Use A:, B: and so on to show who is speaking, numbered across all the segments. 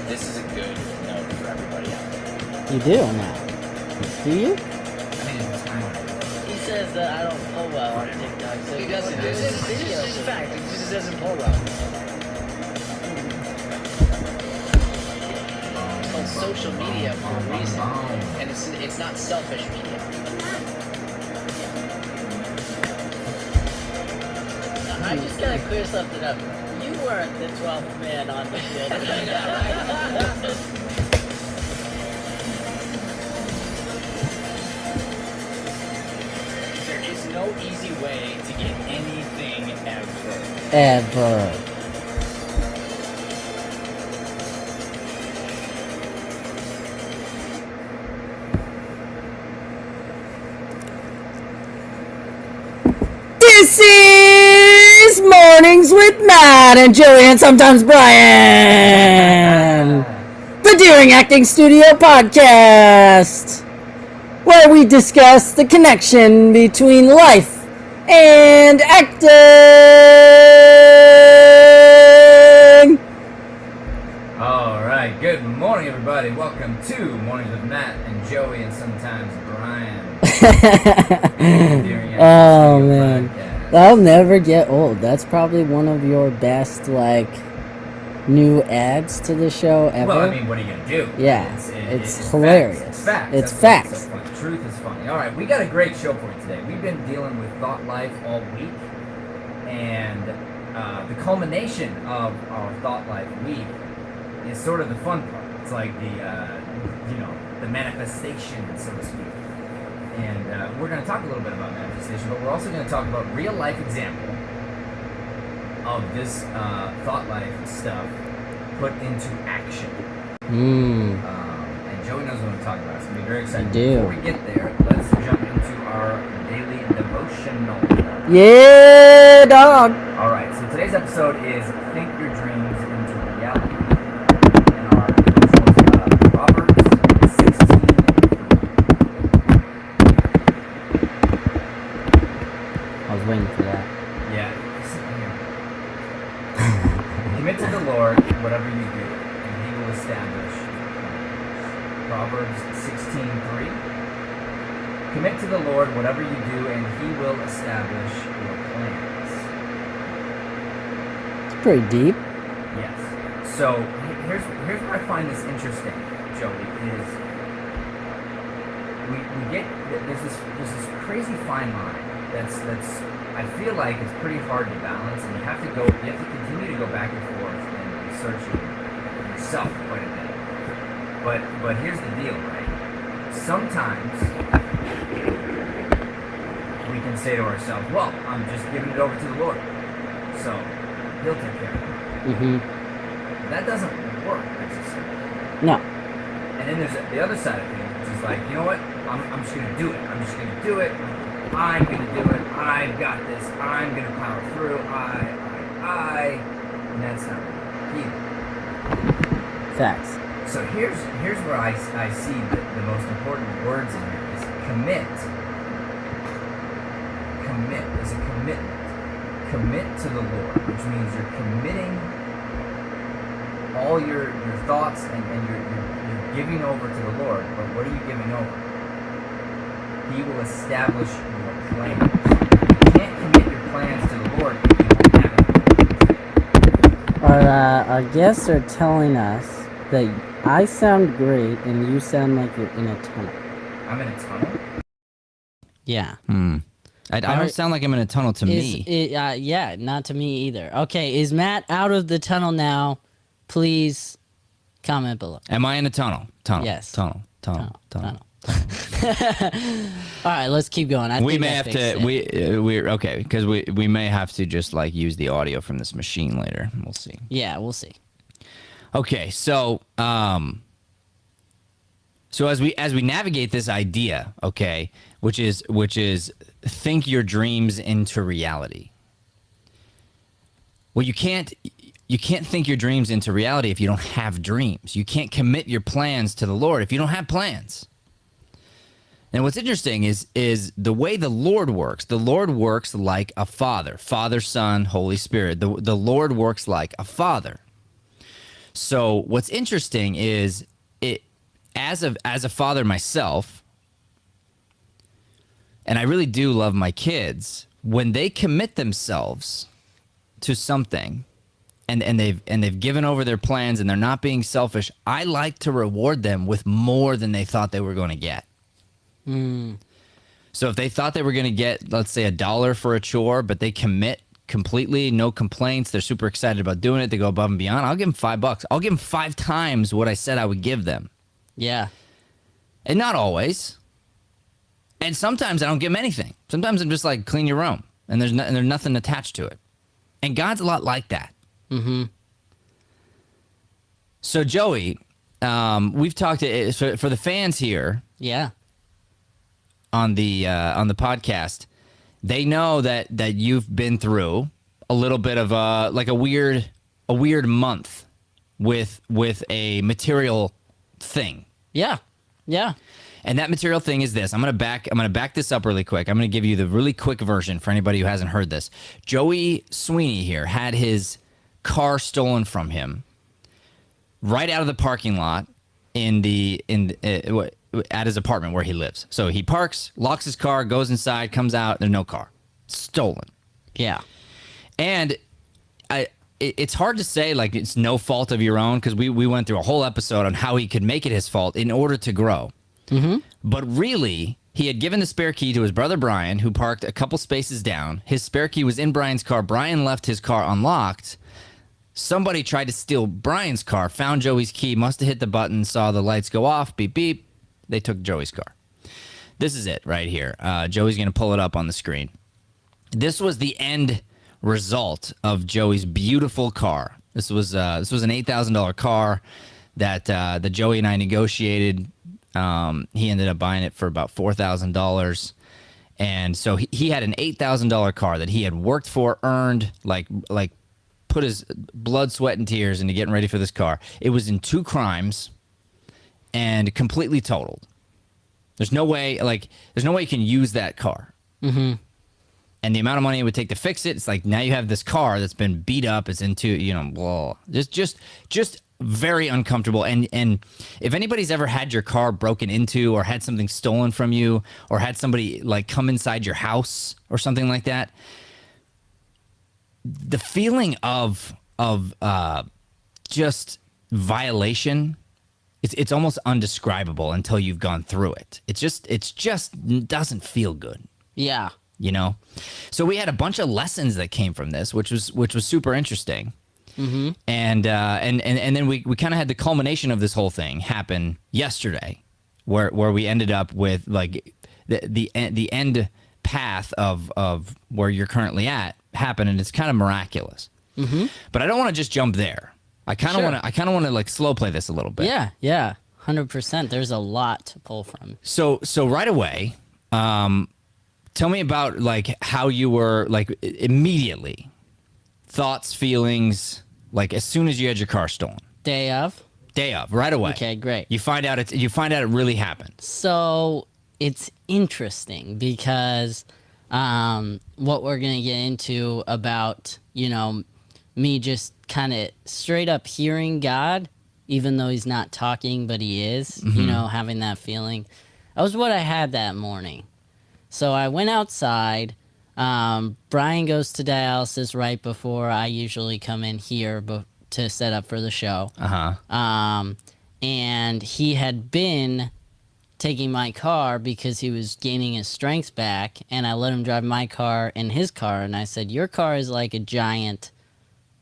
A: this is a good note for everybody out there.
B: You do now. Do you?
A: I mean, it's time.
C: He says that I don't pull well on TikTok, so
A: He doesn't.
C: do
A: This
C: this
A: is
C: video.
A: just fact. It just doesn't pull well. It's called social media for a reason, and it's not selfish media.
C: I just gotta clear something up. You weren't the 12th man on the show.
A: There is no easy way to get anything ever.
B: Ever. This is Mornings with Matt and Joey and sometimes Brian. The Deering Acting Studio podcast, where we discuss the connection between life and acting.
A: All right. Good morning, everybody. Welcome to Mornings with Matt and Joey and sometimes Brian.
B: Oh man, that'll never get old. That's probably one of your best new ads to the show ever.
A: Well, I mean, what are you gonna do?
B: Yeah, it's hilarious.
A: Facts. It's facts.
B: It's
A: That's
B: facts.
A: So funny. Truth is funny. All right, we got a great show for you today. We've been dealing with thought life all week, and the culmination of our thought life week is sort of the fun part. It's like the manifestation, so to speak. And we're going to talk a little bit about manifestation, but we're also going to talk about real life example of this thought life stuff put into action. And Joey knows what I'm talking about. It's going to be very exciting.
B: I do.
A: Before we get there, let's jump into our daily devotional.
B: Yeah, dog.
A: All right, so today's episode is Think Your Dreams into Reality. And our devotional is Proverbs 16.
B: I was waiting for that.
A: Yeah. Commit to the Lord whatever you do, and He will establish. Proverbs 16:3. Commit to the Lord whatever you do, and He will establish your plans.
B: It's pretty deep.
A: Yes. So here's where I find this interesting, Joey, is we get there's this crazy fine line that's I feel like it's pretty hard to balance, and you have to continue to go back and forth and research it yourself quite a bit. But here's the deal, right? Sometimes we can say to ourselves, well, I'm just giving it over to the Lord, so He'll take care of it.
B: Mm-hmm.
A: That doesn't work necessarily.
B: No.
A: And then there's the other side of things, which is like, you know what? I'm just going to do it. I'm just going to do it. I'm going to do it. I've got this. I'm going to power through. And that's not really either.
B: Facts.
A: So here's where I see the most important words in here is commit. Commit is a commitment. Commit to the Lord, which means you're committing all your thoughts and you're giving over to the Lord. But what are you giving over? He will establish your plans. You can't commit your plans to the Lord if you don't have it.
B: Our guests are telling us that I sound great and you sound like you're in a tunnel.
A: I'm in a tunnel?
B: Yeah.
D: I don't sound like I'm in a tunnel to me.
B: Yeah, not to me either. Okay, is Matt out of the tunnel now? Please comment below.
D: Am I in a tunnel? Tunnel.
B: Yes.
D: Tunnel.
B: All right, let's keep going.
D: We may have to. We're okay because we may have to just use the audio from this machine later. We'll see.
B: Yeah, we'll see.
D: Okay, so as we navigate this idea, okay, which is think your dreams into reality. Well, you can't think your dreams into reality if you don't have dreams. You can't commit your plans to the Lord if you don't have plans. And what's interesting is the way the Lord works. The Lord works like a father, Father, Son, Holy Spirit. The Lord works like a father. So what's interesting is as a father myself, and I really do love my kids, when they commit themselves to something and they've given over their plans and they're not being selfish, I like to reward them with more than they thought they were going to get. So if they thought they were going to get, let's say, $1 for a chore, but they commit completely, no complaints, they're super excited about doing it, they go above and beyond, I'll give them $5. I'll give them 5 times what I said I would give them.
B: Yeah.
D: And not always. And sometimes I don't give them anything. Sometimes I'm just like, clean your room, and there's nothing attached to it. And God's a lot like that. So Joey, we've talked for the fans here.
B: Yeah.
D: On the podcast, they know that you've been through a little bit of a weird month with a material thing.
B: Yeah. Yeah.
D: And that material thing is this. I'm gonna back this up really quick. I'm gonna give you the really quick version for anybody who hasn't heard this. Joey Sweeney here had his car stolen from him right out of the parking lot at his apartment where he lives. So he parks, locks his car, goes inside, comes out, there's no car. Stolen.
B: Yeah.
D: And it's hard to say like it's no fault of your own, because we went through a whole episode on how he could make it his fault in order to grow. But really, he had given the spare key to his brother Brian, who parked a couple spaces down. His spare key was in Brian's car. Brian left his car unlocked. Somebody tried to steal Brian's car, found Joey's key, must have hit the button, saw the lights go off, beep, beep. They took Joey's car. This is it right here. Joey's going to pull it up on the screen. This was the end result of Joey's beautiful car. This was an $8,000 car that Joey and I negotiated. He ended up buying it for about $4,000. And so he had an $8,000 car that he had worked for, earned, like put his blood, sweat, and tears into getting ready for this car. It was in 2 crimes and completely totaled. There's no way you can use that car. And the amount of money it would take to fix it, it's like now you have this car that's been beat up. It's into, just very uncomfortable. And if anybody's ever had your car broken into or had something stolen from you or had somebody like come inside your house or something like that, the feeling of just violation, it's almost undescribable until you've gone through it. It's just doesn't feel good.
B: Yeah.
D: So we had a bunch of lessons that came from this, which was super interesting. And then we kind of had the culmination of this whole thing happen yesterday, where we ended up with like the end path of where you're currently at happen, and it's kind of miraculous. But I don't want to just jump there. I kind of want to like slow play this a little bit.
B: Yeah. 100%. There's a lot to pull from.
D: So right away, tell me about like how you were like immediately, thoughts, feelings, like as soon as you had your car stolen.
B: Day of,
D: right away.
B: Okay, great.
D: You find out it really happened.
B: So it's interesting because what we're gonna get into about me just kind of straight up hearing God, even though he's not talking, but he is. Having that feeling. That was what I had that morning. So I went outside. Brian goes to dialysis right before I usually come in here to set up for the show. And he had been taking my car because he was gaining his strength back, and I let him drive my car and his car, and I said, your car is like a giant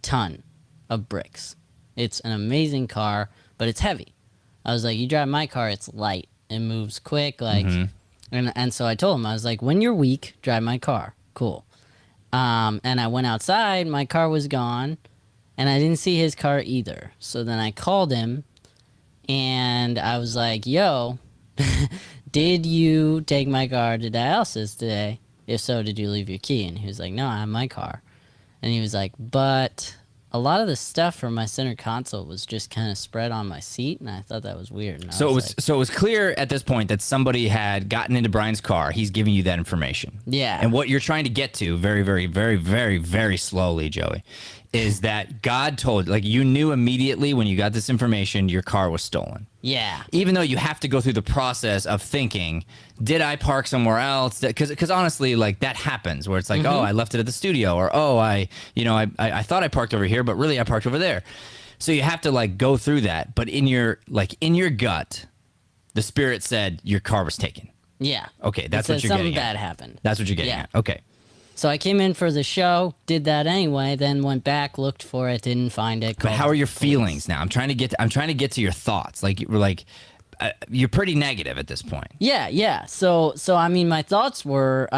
B: ton of bricks. It's an amazing car, but it's heavy. I was like, you drive my car, it's light. It moves quick, like... And so I told him, I was like, when you're weak, drive my car. Cool. And I went outside, my car was gone, and I didn't see his car either. So then I called him, and I was like, yo, did you take my car to dialysis today? If so, did you leave your key? And he was like, no, I have my car. And he was like, but a lot of the stuff from my center console was just kind of spread on my seat, and I thought that was weird. And
D: so it was clear at this point that somebody had gotten into Brian's car. He's giving you that information.
B: Yeah.
D: And what you're trying to get to very, very, very, very, very slowly, Joey, is that God told, like, you knew immediately when you got this information your car was stolen.
B: Yeah.
D: Even though you have to go through the process of thinking, did I park somewhere else? Because honestly, like, that happens where it's like, oh, I left it at the studio, or oh, I thought I parked over here, but really I parked over there. So you have to like go through that. But in your gut, the Spirit said your car was taken.
B: Yeah.
D: Okay, that's
B: It
D: what
B: said
D: you're getting
B: something
D: at.
B: bad happened.
D: That's what you're getting
B: Yeah.
D: at. Okay.
B: So I came in for the show, did that anyway, then went back, looked for it, didn't find it.
D: But how are your feelings now? I'm trying to get to your thoughts. Like you're pretty negative at this point.
B: Yeah. So I mean, my thoughts were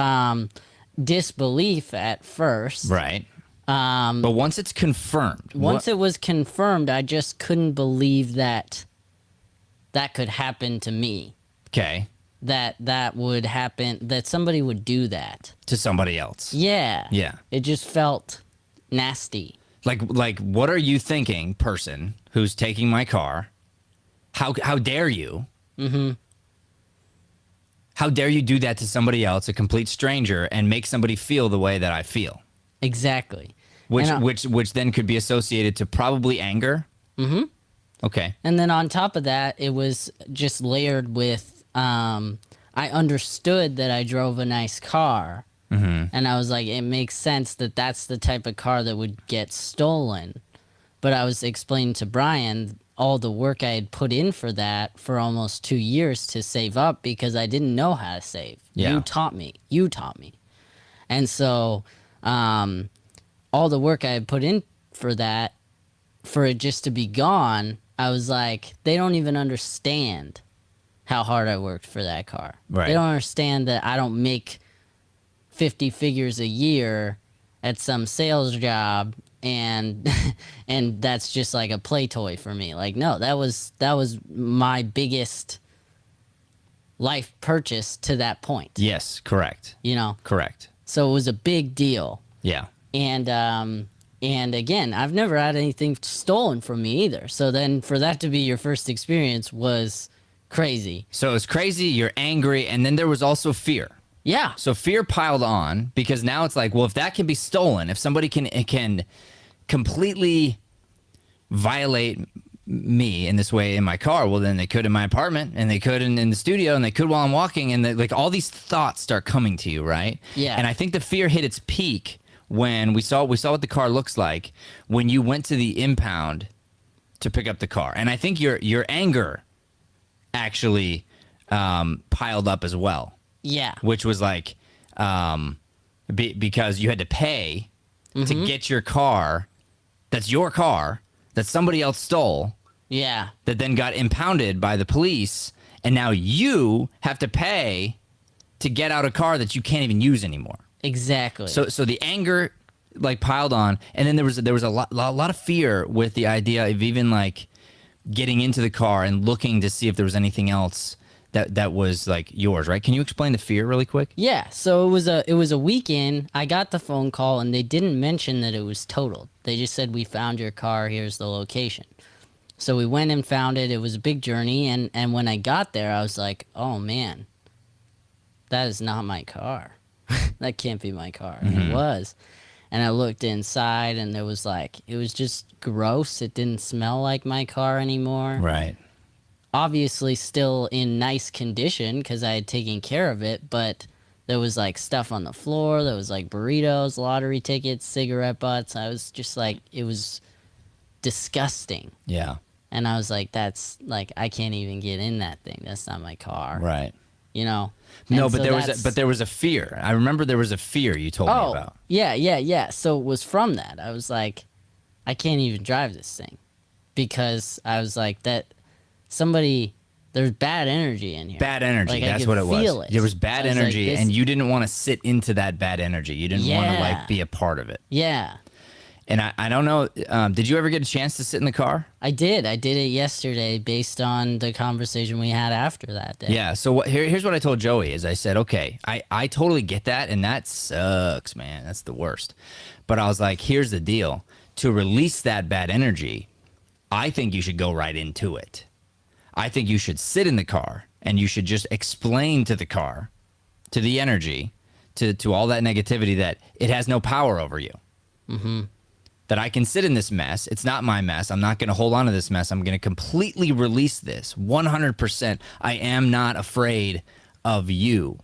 B: disbelief at first.
D: Right. But once it's confirmed.
B: Once it was confirmed, I just couldn't believe that could happen to me.
D: Okay.
B: That would happen, that somebody would do that.
D: To somebody else.
B: Yeah.
D: Yeah.
B: It just felt nasty.
D: Like what are you thinking, person who's taking my car? How dare you? Mm-hmm. How dare you do that to somebody else, a complete stranger, and make somebody feel the way that I feel?
B: Exactly.
D: Which then could be associated to probably anger. Mm-hmm. Okay.
B: And then on top of that, it was just layered with I understood that I drove a nice car. Mm-hmm. And I was like, it makes sense that that's the type of car that would get stolen. But I was explaining to Brian all the work I had put in for that for almost 2 years to save up because I didn't know how to save.
D: Yeah.
B: You taught me. And so all the work I had put in for that, for it just to be gone, I was like, they don't even understand how hard I worked for that car.
D: Right.
B: They don't understand that I don't make 50 figures a year at some sales job and and that's just like a play toy for me. Like, no, that was my biggest life purchase to that point.
D: Yes, correct.
B: You know?
D: Correct.
B: So it was a big deal.
D: Yeah.
B: And again, I've never had anything stolen from me either. So then for that to be your first experience was crazy.
D: So it's crazy, you're angry, and then there was also fear.
B: Yeah.
D: So fear piled on because now it's like, well, if that can be stolen, if somebody can completely violate me in this way in my car, well, then they could in my apartment, and they could in the studio, and they could while I'm walking, and like all these thoughts start coming to you, right?
B: Yeah.
D: And I think the fear hit its peak when we saw what the car looks like when you went to the impound to pick up the car, and I think your anger actually piled up as well.
B: Yeah.
D: Which was like because you had to pay to get your car, that's your car, that somebody else stole,
B: Yeah.
D: that then got impounded by the police, and now you have to pay to get out a car that you can't even use anymore.
B: Exactly.
D: So the anger like piled on, and then there was a lot of fear with the idea of even like getting into the car and looking to see if there was anything else that was like yours, right? Can you explain the fear really quick?
B: Yeah, so it was a weekend. I got the phone call and they didn't mention that it was totaled. They just said, we found your car, here's the location. So we went and found it. It was a big journey, and when I got there, I was like, oh man, that is not my car. That can't be my car. And it was. And I looked inside and there was like, it was just gross. It didn't smell like my car anymore.
D: Right.
B: Obviously still in nice condition because I had taken care of it, but there was like stuff on the floor. There was like burritos, lottery tickets, cigarette butts. I was just like, it was disgusting.
D: Yeah.
B: And I was like, that's like, I can't even get in that thing. That's not my car.
D: Right.
B: You know?
D: No,
B: And
D: but
B: so
D: there was a fear. I remember there was a fear you told me about.
B: Yeah. So it was from that. I was like, I can't even drive this thing because I was like, there's bad energy in here.
D: Bad energy.
B: Like,
D: That's
B: I
D: what
B: could
D: it
B: feel
D: was.
B: it.
D: There was bad
B: I was like,
D: energy,
B: this-
D: and you didn't want to sit into that bad energy. You didn't want to like be a part of it.
B: Yeah,
D: And I don't know. Did you ever get a chance to sit in the car?
B: I did. I did it yesterday based on the conversation we had after that day.
D: Yeah. So here's what I told Joey is I said, okay, I totally get that, and that sucks, man. That's the worst. But I was like, here's the deal. To release that bad energy, I think you should go right into it. I think you should sit in the car and you should just explain to the car, to the energy, to all that negativity that it has no power over you. Mm-hmm. that I can sit in this mess. It's not my mess. I'm not going to hold on to this mess. I'm going to completely release this 100%. I am not afraid of you.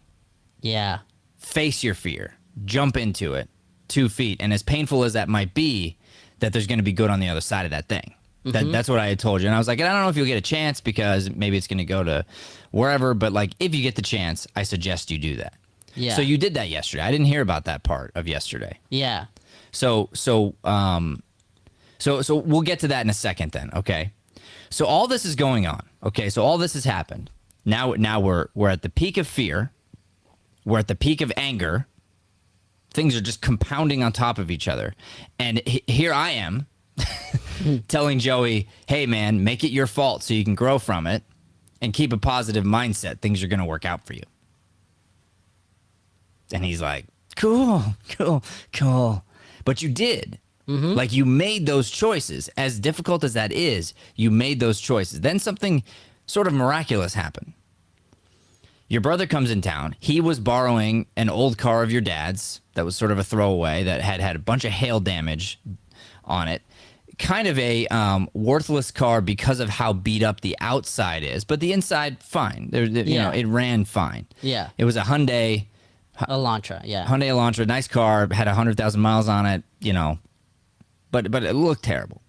B: Yeah.
D: Face your fear. Jump into it 2 feet. And as painful as that might be, that there's going to be good on the other side of that thing. That's what I had told you. And I was like, I don't know if you'll get a chance because maybe it's going to go to wherever. But like, if you get the chance, I suggest you do that.
B: Yeah.
D: So you did that yesterday. I didn't hear about that part of yesterday.
B: Yeah.
D: So we'll get to that in a second then, okay? So all this is going on, okay? So all this has happened. Now we're at the peak of fear. We're at the peak of anger. Things are just compounding on top of each other. And here I am telling Joey, hey man, make it your fault so you can grow from it and keep a positive mindset. Things are going to work out for you. And he's like, cool. But you did. Like you made those choices. As difficult as that is, you made those choices. Then something sort of miraculous happened. Your brother comes in town. He was borrowing an old car of your dad's that was sort of a throwaway that had a bunch of hail damage on it. Kind of a worthless car because of how beat up the outside is, but the inside, fine. You know, it ran fine.
B: Yeah.
D: It was a Hyundai
B: Elantra, yeah.
D: Hyundai Elantra, nice car, had 100,000 miles on it, you know, but it looked terrible.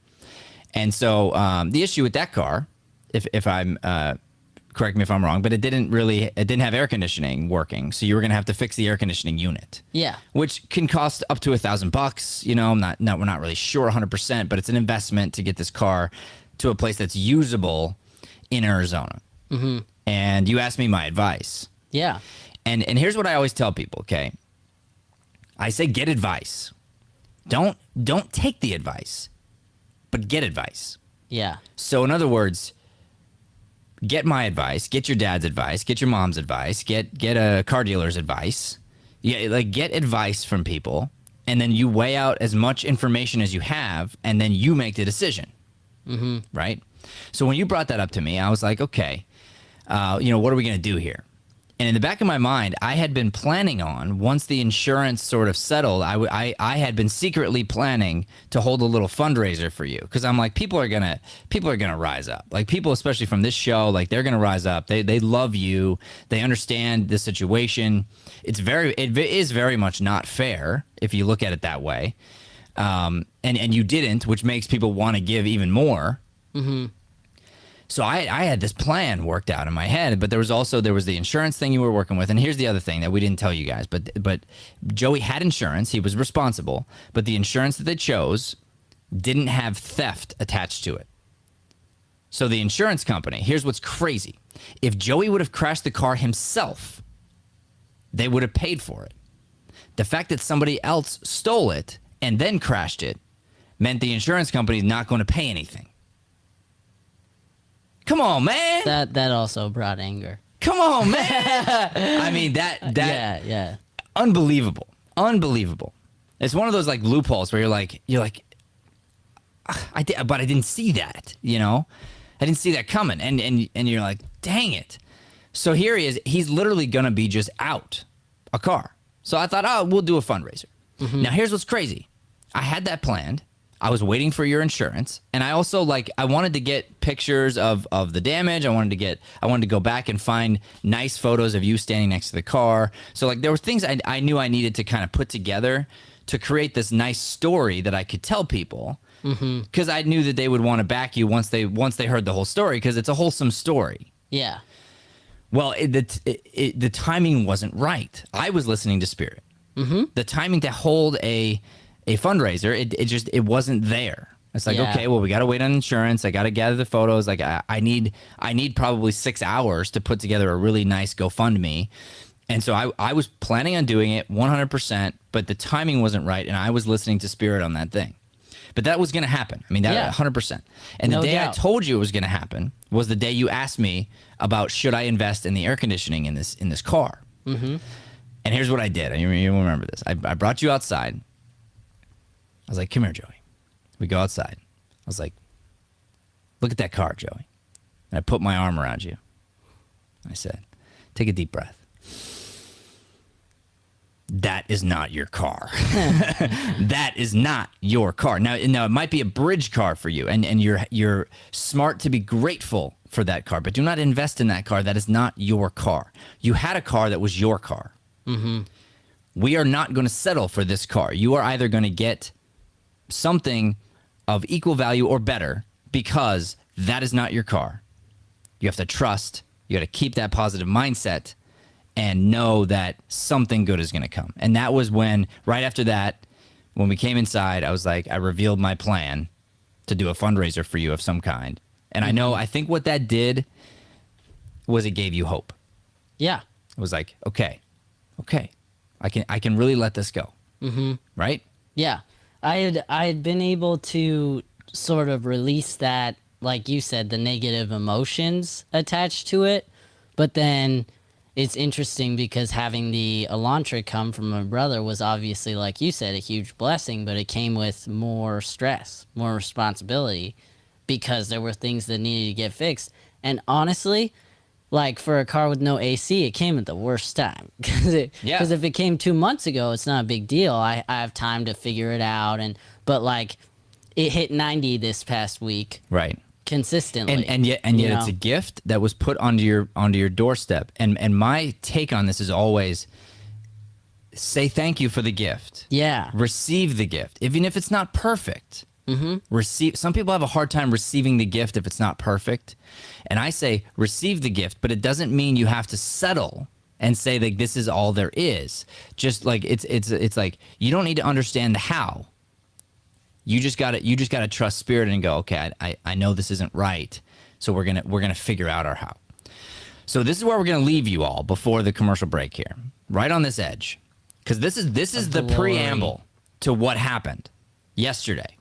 D: And so the issue with that car, if I'm correct me if I'm wrong, but it didn't have air conditioning working, so you were gonna have to fix the air conditioning unit.
B: Yeah.
D: Which can cost up to $1,000. You know, we're not really sure 100%, but it's an investment to get this car to a place that's usable in Arizona. And you asked me my advice.
B: Yeah.
D: And here's what I always tell people, okay? I say get advice. Don't take the advice, but get advice.
B: Yeah.
D: So in other words, get my advice, get your dad's advice, get your mom's advice, get a car dealer's advice. Yeah, like get advice from people, and then you weigh out as much information as you have, and then you make the decision. Right? So when you brought that up to me, I was like, okay, what are we gonna do here? And in the back of my mind, I had been planning on, once the insurance sort of settled, I had been secretly planning to hold a little fundraiser for you, because I'm like, people are gonna rise up. Like people, especially from this show, like they're gonna rise up. They love you. They understand the situation. It is very much not fair if you look at it that way. And you didn't, which makes people want to give even more. So I had this plan worked out in my head, but there was the insurance thing you were working with. And here's the other thing that we didn't tell you guys, but Joey had insurance. He was responsible, but the insurance that they chose didn't have theft attached to it. So the insurance company, here's what's crazy. If Joey would have crashed the car himself, they would have paid for it. The fact that somebody else stole it and then crashed it meant the insurance company is not going to pay anything. Come on, man.
B: That also brought anger.
D: Come on, man. I mean, that
B: Yeah.
D: unbelievable. It's one of those like loopholes where you're like, but I didn't see that, you know? I didn't see that coming. And you're like, dang it. So here he is. He's literally going to be just out a car. So I thought, we'll do a fundraiser. Now here's what's crazy. I had that planned. I was waiting for your insurance, and I also I wanted to get pictures of the damage. I wanted to go back and find nice photos of you standing next to the car. So like there were things I knew I needed to kind of put together to create this nice story that I could tell people, because I knew that they would want to back you once they heard the whole story, because it's a wholesome story.
B: Yeah.
D: Well, the timing wasn't right. I was listening to Spirit. The timing to hold a fundraiser, it wasn't there. It's like, okay, well, we got to wait on insurance. I got to gather the photos. Like I need probably 6 hours to put together a really nice GoFundMe. And so I was planning on doing it 100%, but the timing wasn't right. And I was listening to Spirit on that thing. But that was going to happen. I mean, that 100%. And the day I told you it was going to happen was the day you asked me about should I invest in the air conditioning in this car. And here's what I did. You remember this. I brought you outside. I was like, come here, Joey. We go outside. I was like, look at that car, Joey. And I put my arm around you. I said, take a deep breath. that is not your car. That is not your car. Now it might be a bridge car for you, and you're smart to be grateful for that car, but do not invest in that car. That is not your car. You had a car that was your car. Mm-hmm. We are not going to settle for this car. You are either going to get something of equal value or better, because that is not your car. You have to trust. You got to keep that positive mindset and know that something good is going to come. And that was when, right after that, when we came inside, I was like, I revealed my plan to do a fundraiser for you of some kind. And I think what that did was it gave you hope.
B: Yeah.
D: It was like, okay, I can really let this go. Mm-hmm. Right?
B: Yeah. I had been able to sort of release that, like you said, the negative emotions attached to it. But then it's interesting because having the Elantra come from my brother was obviously, like you said, a huge blessing, but it came with more stress, more responsibility, because there were things that needed to get fixed. And honestly, like for a car with no AC, it came at the worst time. Because if it came 2 months ago, it's not a big deal. I have time to figure it out. But like, it hit 90 this past week.
D: Right.
B: Consistently.
D: And yet it's a gift that was put onto your doorstep. And my take on this is always say thank you for the gift.
B: Yeah.
D: Receive the gift, even if it's not perfect. Mm-hmm. Some people have a hard time receiving the gift if it's not perfect. And I say receive the gift, but it doesn't mean you have to settle and say that this is all there is. Just like it's like you don't need to understand the how. You just gotta trust spirit and go, okay, I know this isn't right, so we're gonna figure out our how. So this is where we're gonna leave you all before the commercial break here, right on this edge, because this is the preamble to what happened yesterday.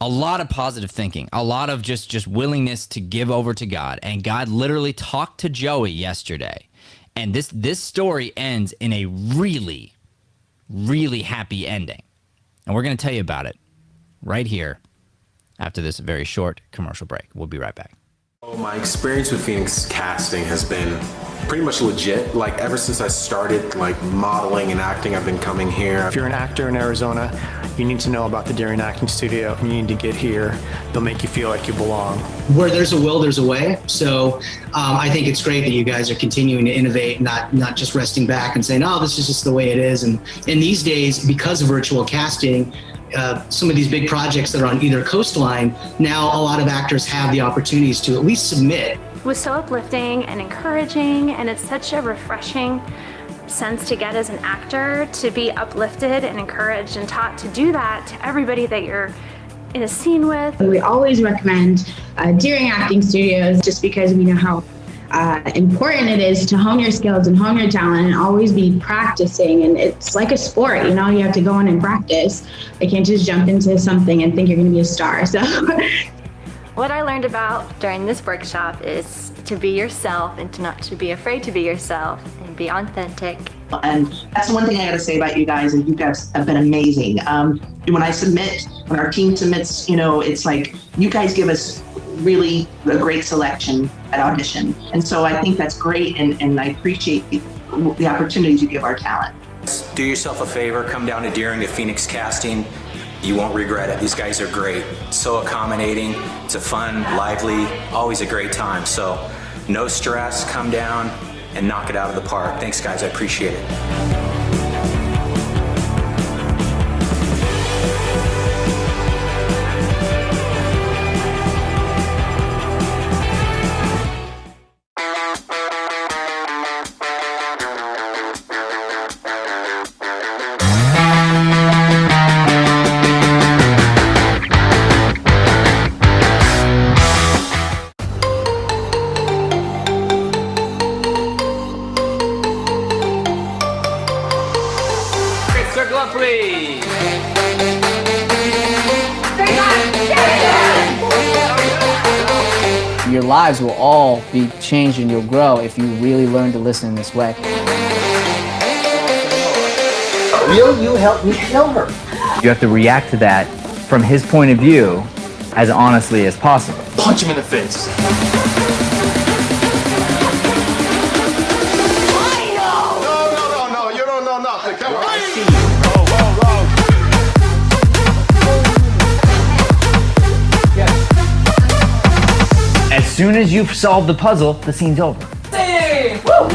D: A lot of positive thinking, a lot of just willingness to give over to God, and God literally talked to Joey yesterday, and this story ends in a really happy ending. And we're going to tell you about it right here after this very short commercial break. We'll be right back.
E: My experience with Phoenix casting has been pretty much legit. Like ever since I started like modeling and acting, I've been coming here.
F: If you're an actor in Arizona, you need to know about the Daring Acting Studio. You need to get here. They'll make you feel like you belong.
G: Where there's a will, there's a way. So I think it's great that you guys are continuing to innovate, not just resting back and saying, oh, this is just the way it is. And these days, because of virtual casting, some of these big projects that are on either coastline, now a lot of actors have the opportunities to at least submit.
H: It was so uplifting and encouraging, and it's such a refreshing sense to get as an actor, to be uplifted and encouraged and taught to do that to everybody that you're in a scene with.
I: We always recommend Daring Acting Studios just because we know how important it is to hone your skills and hone your talent and always be practicing. And it's like a sport, you have to go in and practice. You can't just jump into something and think you're going to be a star. So
H: what I learned about during this workshop is to be yourself and to not to be afraid to be yourself and be authentic.
J: And that's the one thing I gotta say about you guys, and you guys have been amazing. When our team submits, it's like you guys give us really a great selection at audition. And so I think that's great, and I appreciate the opportunities you give our talent.
K: Do yourself a favor, come down to Deering at Phoenix Casting. You won't regret it. These guys are great. So accommodating. It's a fun, lively, always a great time. So no stress, come down and knock it out of the park. Thanks guys, I appreciate it.
L: Your lives will all be changed and you'll grow if you really learn to listen in this way.
M: Will you help me kill her?
N: You have to react to that from his point of view as honestly as possible.
F: Punch him in the face.
N: soon as you've solved the puzzle, the scene's over.
A: Hey! Woo!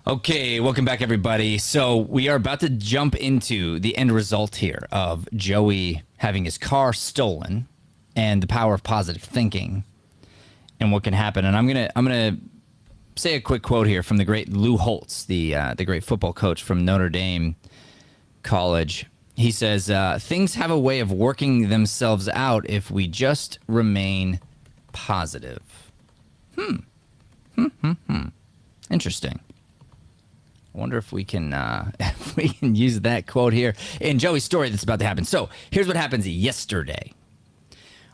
D: Okay, welcome back, everybody. So we are about to jump into the end result here of Joey having his car stolen and the power of positive thinking and what can happen. And I'm gonna say a quick quote here from the great Lou Holtz, the great football coach from Notre Dame College. He says, "Things have a way of working themselves out if we just remain positive." Interesting. I wonder if we can use that quote here in Joey's story that's about to happen. So here's what happens yesterday.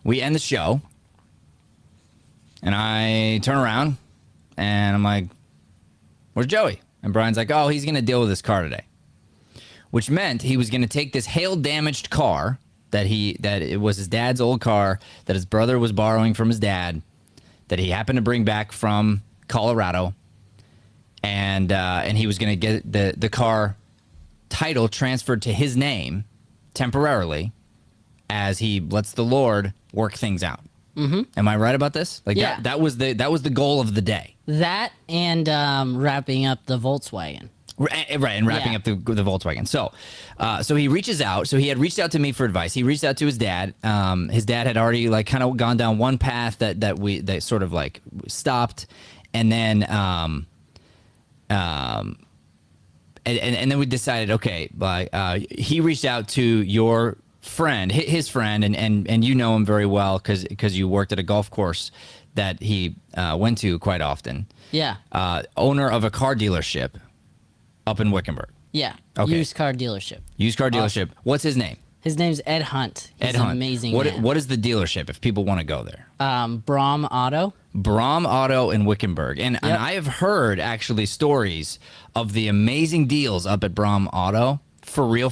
D: We end the show, and I turn around, and I'm like, "Where's Joey?" And Brian's like, "Oh, he's going to deal with his car today," which meant he was going to take this hail-damaged car that it was his dad's old car that his brother was borrowing from his dad, that he happened to bring back from Colorado. And he was going to get the car title transferred to his name temporarily as he lets the Lord work things out. Mm-hmm. Am I right about this? Like
B: yeah.
D: that was the goal of the day.
B: That and wrapping up the Volkswagen.
D: Right, and wrapping up the Volkswagen. So he reaches out. So he had reached out to me for advice. He reached out to his dad. His dad had already like kind of gone down one path that sort of like stopped, and then. And then we decided, okay, he reached out to your friend, his friend, and you know him very well because you worked at a golf course that he went to quite often.
B: Yeah.
D: Owner of a car dealership up in Wickenburg.
B: Yeah.
D: Okay.
B: Used car dealership.
D: Used car dealership. What's his name?
B: His name's Ed Hunt. He's
D: Ed Hunt.
B: An amazing
D: What,
B: man.
D: What is the dealership if people want to go there?
B: Brom Auto.
D: Brom Auto in Wickenburg. And I have heard actually stories of the amazing deals up at Brom Auto. For real.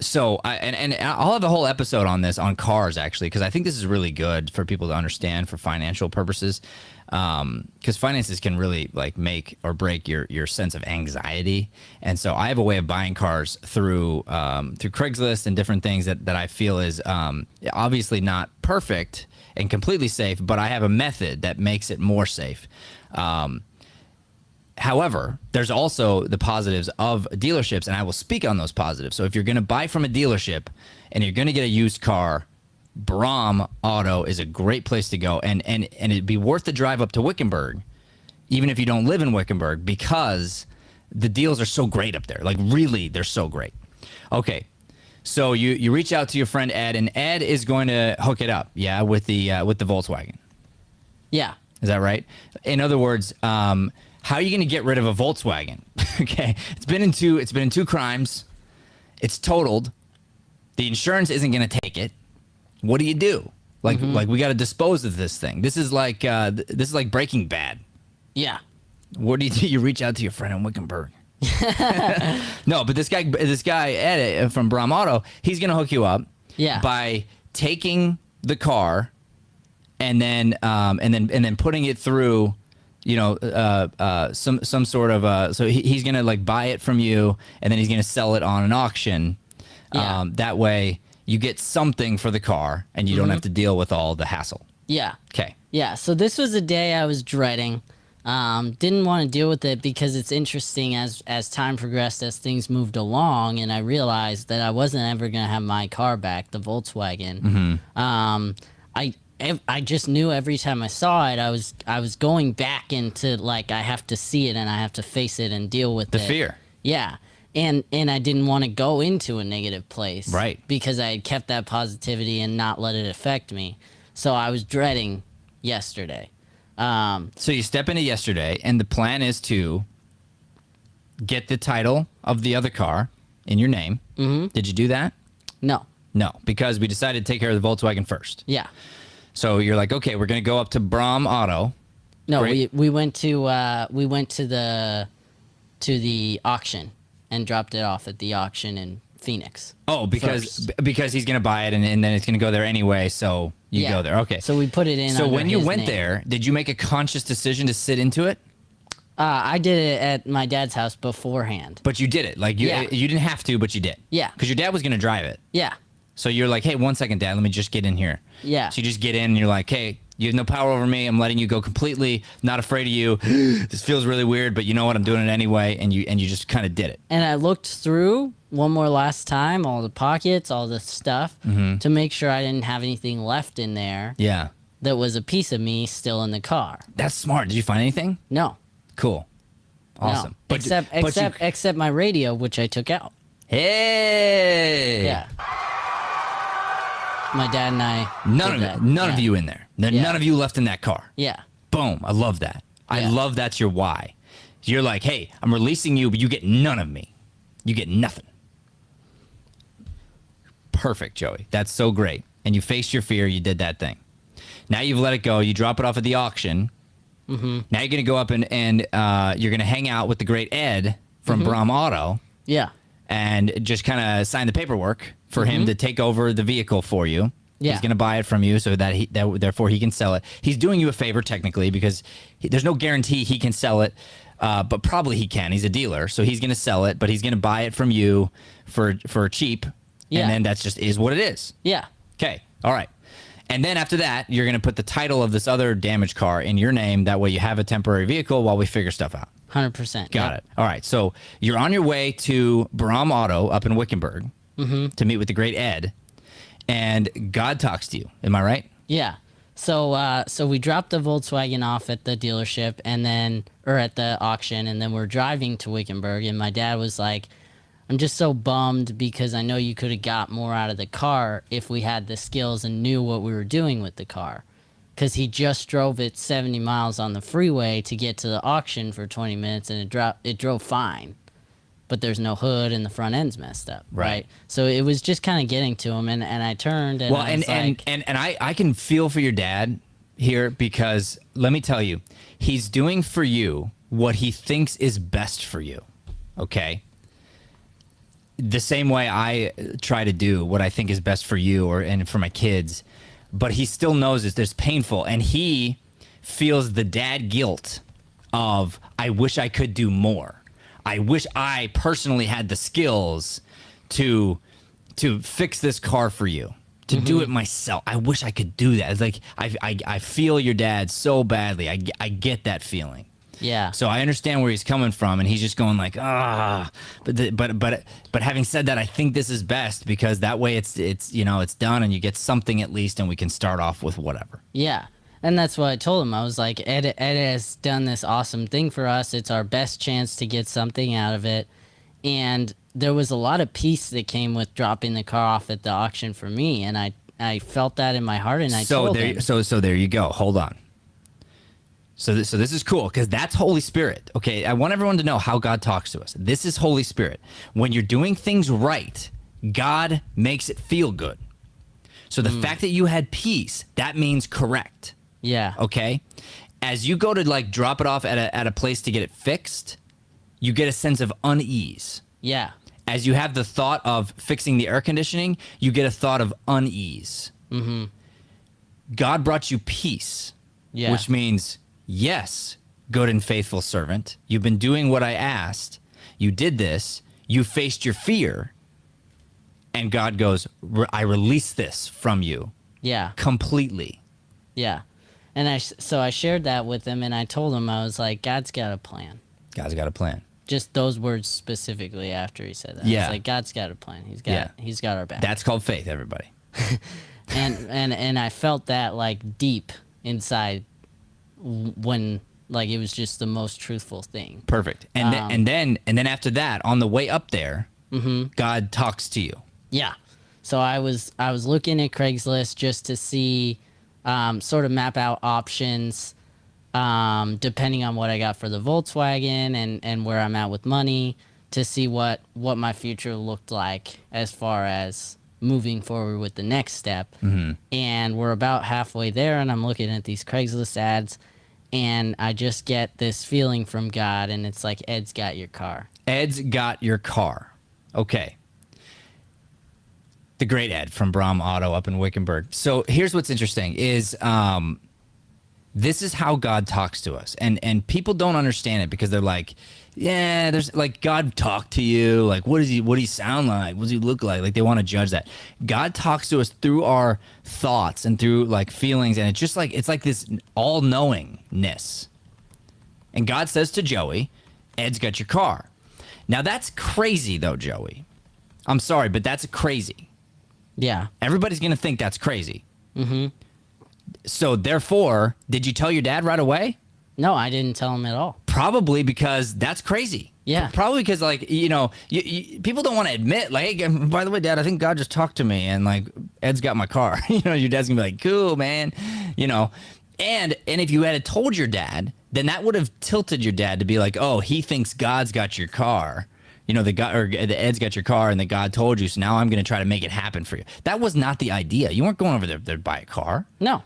D: So I'll have a whole episode on this, on cars, actually, because I think this is really good for people to understand for financial purposes. Because finances can really like make or break your sense of anxiety. And so I have a way of buying cars through Craigslist and different things that I feel is obviously not perfect and completely safe, but I have a method that makes it more safe. However, there's also the positives of dealerships, and I will speak on those positives. So if you're going to buy from a dealership and you're going to get a used car, Brom Auto is a great place to go, and it'd be worth the drive up to Wickenburg, even if you don't live in Wickenburg, because the deals are so great up there. Like really, they're so great. Okay, so you reach out to your friend Ed, and Ed is going to hook it up, yeah, with the Volkswagen.
B: Yeah,
D: is that right? In other words, how are you going to get rid of a Volkswagen? Okay, it's been in two crimes. It's totaled. The insurance isn't going to take it. What do you do? Like we got to dispose of this thing. This is like Breaking Bad.
B: Yeah.
D: What do you do? You reach out to your friend in Wickenburg. No, but this guy Ed from Brom Auto, he's going to hook you up.
B: Yeah.
D: By taking the car and then putting it through, you know, some sort of so he's gonna like buy it from you, and then he's gonna sell it on an auction.
B: Yeah.
D: That way you get something for the car, and you don't have to deal with all the hassle.
B: Yeah.
D: Okay.
B: Yeah. So this was a day I was dreading. Didn't want to deal with it because it's interesting as time progressed, as things moved along, and I realized that I wasn't ever gonna have my car back, the Volkswagen. I just knew every time I saw it, I was going back into like I have to see it and I have to face it and deal with
D: the
B: it.
D: fear.
B: Yeah, and I didn't want to go into a negative place,
D: right?
B: Because I had kept that positivity and not let it affect me. So I was dreading yesterday.
D: So you step into yesterday, and the plan is to get the title of the other car in your name. Mm-hmm. Did you do that?
B: No.
D: No, because we decided to take care of the Volkswagen first.
B: Yeah.
D: So you're like, okay, we're gonna go up to Brom Auto.
B: No, we went to the auction and dropped it off at the auction in Phoenix.
D: Oh, because he's gonna buy it and then it's gonna go there anyway. So you go there. Okay.
B: So we put it in.
D: So
B: under
D: when you
B: his
D: went
B: name.
D: there, did you make a conscious decision to sit into it?
B: I did it at my dad's house beforehand.
D: But you did it. Like you didn't have to, but you did.
B: Yeah.
D: Because your dad was gonna drive it.
B: Yeah.
D: So you're like, hey, 1 second, Dad, let me just get in here.
B: Yeah.
D: So you just get in and you're like, hey, you have no power over me. I'm letting you go completely, not afraid of you. This feels really weird, but you know what? I'm doing it anyway. And you just kind of did it.
B: And I looked through one more last time, all the pockets, all the stuff, to make sure I didn't have anything left in there.
D: Yeah.
B: That was a piece of me still in the car.
D: That's smart. Did you find anything?
B: No.
D: Cool. Awesome.
B: No. Except my radio, which I took out.
D: Hey.
B: Yeah. My dad and I.
D: None of you in there. None of you left in that car.
B: Yeah.
D: Boom. I love that. I love that's your why. You're like, hey, I'm releasing you, but you get none of me. You get nothing. Perfect, Joey. That's so great. And you faced your fear. You did that thing. Now you've let it go. You drop it off at the auction. Mm-hmm. Now you're going to go up and you're going to hang out with the great Ed from Brom Auto.
B: Yeah.
D: And just kind of sign the paperwork for him to take over the vehicle for you.
B: Yeah.
D: He's going to buy it from you so that therefore he can sell it. He's doing you a favor technically because there's no guarantee he can sell it, but probably he can. He's a dealer, so he's going to sell it, but he's going to buy it from you for cheap. Yeah. And then that's just is what it is.
B: Yeah.
D: Okay. All right. And then after that, you're going to put the title of this other damaged car in your name. That way you have a temporary vehicle while we figure stuff out.
B: 100%.
D: Got it. All right. So you're on your way to Brom Auto up in Wickenburg to meet with the great Ed, and God talks to you. Am I right?
B: Yeah. So we dropped the Volkswagen off at the dealership or at the auction, and then we're driving to Wickenburg, and my dad was like, I'm just so bummed because I know you could have got more out of the car if we had the skills and knew what we were doing with the car. Because he just drove it 70 miles on the freeway to get to the auction for 20 minutes, and it drove fine. But there's no hood and the front end's messed up, right? So it was just kind of getting to him, and I turned and I was
D: I can feel for your dad here because let me tell you, he's doing for you what he thinks is best for you, okay? The same way I try to do what I think is best for you and for my kids, but he still knows it's painful, and he feels the dad guilt of I wish I could do more. I wish I personally had the skills to fix this car for you, to do it myself. I wish I could do that. It's like I feel your dad so badly. I get that feeling.
B: Yeah.
D: So I understand where he's coming from, and he's just going like, but having said that, I think this is best because that way it's done, and you get something at least, and we can start off with whatever.
B: Yeah. And that's what I told him. I was like, Ed has done this awesome thing for us. It's our best chance to get something out of it. And there was a lot of peace that came with dropping the car off at the auction for me, and I felt that in my heart, and I told him.
D: So there you go. Hold on. So this is cool because that's Holy Spirit. Okay, I want everyone to know how God talks to us. This is Holy Spirit. When you're doing things right, God makes it feel good. So the fact that you had peace, that means correct.
B: Yeah.
D: Okay. As you go to like drop it off at a place to get it fixed, you get a sense of unease.
B: Yeah.
D: As you have the thought of fixing the air conditioning, you get a thought of unease. Mm-hmm. God brought you peace, which means, yes, good and faithful servant, you've been doing what I asked. You did this. You faced your fear. And God goes, I release this from you.
B: Yeah.
D: Completely.
B: Yeah. And so I shared that with him, and I told him, I was like, God's got a plan.
D: God's got a plan.
B: Just those words specifically after he said that.
D: Yeah.
B: I was like, God's got a plan. He's got our back.
D: That's called faith, everybody.
B: and I felt that like deep inside when like it was just the most truthful thing.
D: Perfect. And then after that, on the way up there, God talks to you.
B: Yeah. So I was looking at Craigslist just to see sort of map out options depending on what I got for the Volkswagen and where I'm at with money to see what my future looked like as far as moving forward with the next step. And we're about halfway there, and I'm looking at these Craigslist ads, and I just get this feeling from God, and it's like, Ed's got your car.
D: Ed's got your car. Okay. The great Ed from Brom Auto up in Wickenburg. So here's what's interesting is This is how God talks to us. And people don't understand it because they're like, yeah, there's like God talked to you. Like, what does he sound like? What does he look like? Like they want to judge that. God talks to us through our thoughts and through like feelings. And it's like this all knowingness. And God says to Joey, Ed's got your car. Now that's crazy though, Joey. I'm sorry, but that's crazy.
B: Yeah.
D: Everybody's going to think that's crazy.
B: Mm-hmm.
D: So therefore, did you tell your dad right away?
B: No, I didn't tell him at all.
D: Probably because that's crazy.
B: Yeah.
D: Probably because, like, people don't want to admit, like, hey, by the way, Dad, I think God just talked to me and, like, Ed's got my car. Your dad's going to be like, cool, man. And if you had told your dad, then that would have tilted your dad to be like, oh, he thinks God's got your car. The Ed's got your car and that God told you, so now I'm going to try to make it happen for you. That was not the idea. You weren't going over there to buy a car.
B: No.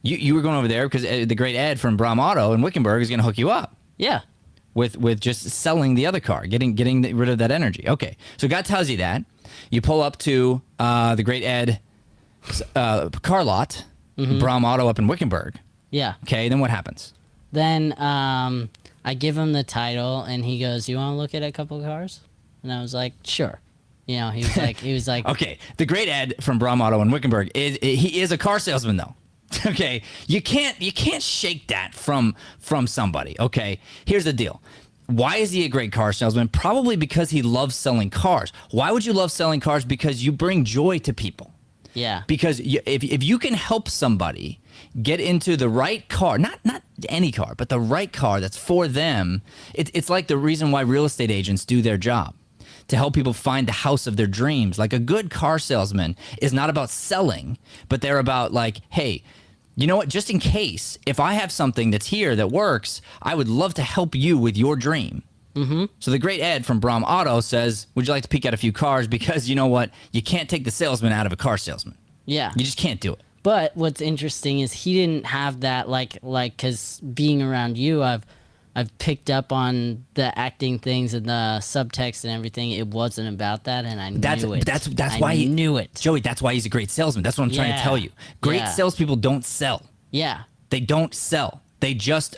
D: You were going over there because the great Ed from Brom Auto in Wickenburg is going to hook you up.
B: Yeah.
D: With just selling the other car, getting rid of that energy. Okay, so God tells you that. You pull up to the great Ed car lot, Brom Auto up in Wickenburg.
B: Yeah.
D: Okay, then what happens?
B: Then I give him the title, and he goes, "You want to look at a couple cars?" And I was like, "Sure." He was like,
D: okay. The great Ed from Brom Auto in Wickenburg he is a car salesman though. Okay, you can't shake that from somebody. Okay, here's the deal. Why is he a great car salesman? Probably because he loves selling cars. Why would you love selling cars? Because you bring joy to people.
B: Yeah.
D: Because if you can help somebody get into the right car, not any car, but the right car that's for them, it's like the reason why real estate agents do their job. To help people find the house of their dreams. Like a good car salesman is not about selling, but they're about like, hey, you know what? Just in case, if I have something that's here that works, I would love to help you with your dream.
B: Mm-hmm.
D: So the great Ed from Brom Auto says, would you like to peek at a few cars? Because you know what? You can't take the salesman out of a car salesman.
B: Yeah.
D: You just can't do it.
B: But what's interesting is he didn't have that like because being around you, I've picked up on the acting things and the subtext and everything. It wasn't about that, and I knew it.
D: That's why he
B: knew it,
D: Joey. That's why he's a great salesman. That's what I'm trying to tell you. Great salespeople don't sell.
B: Yeah,
D: they don't sell. They just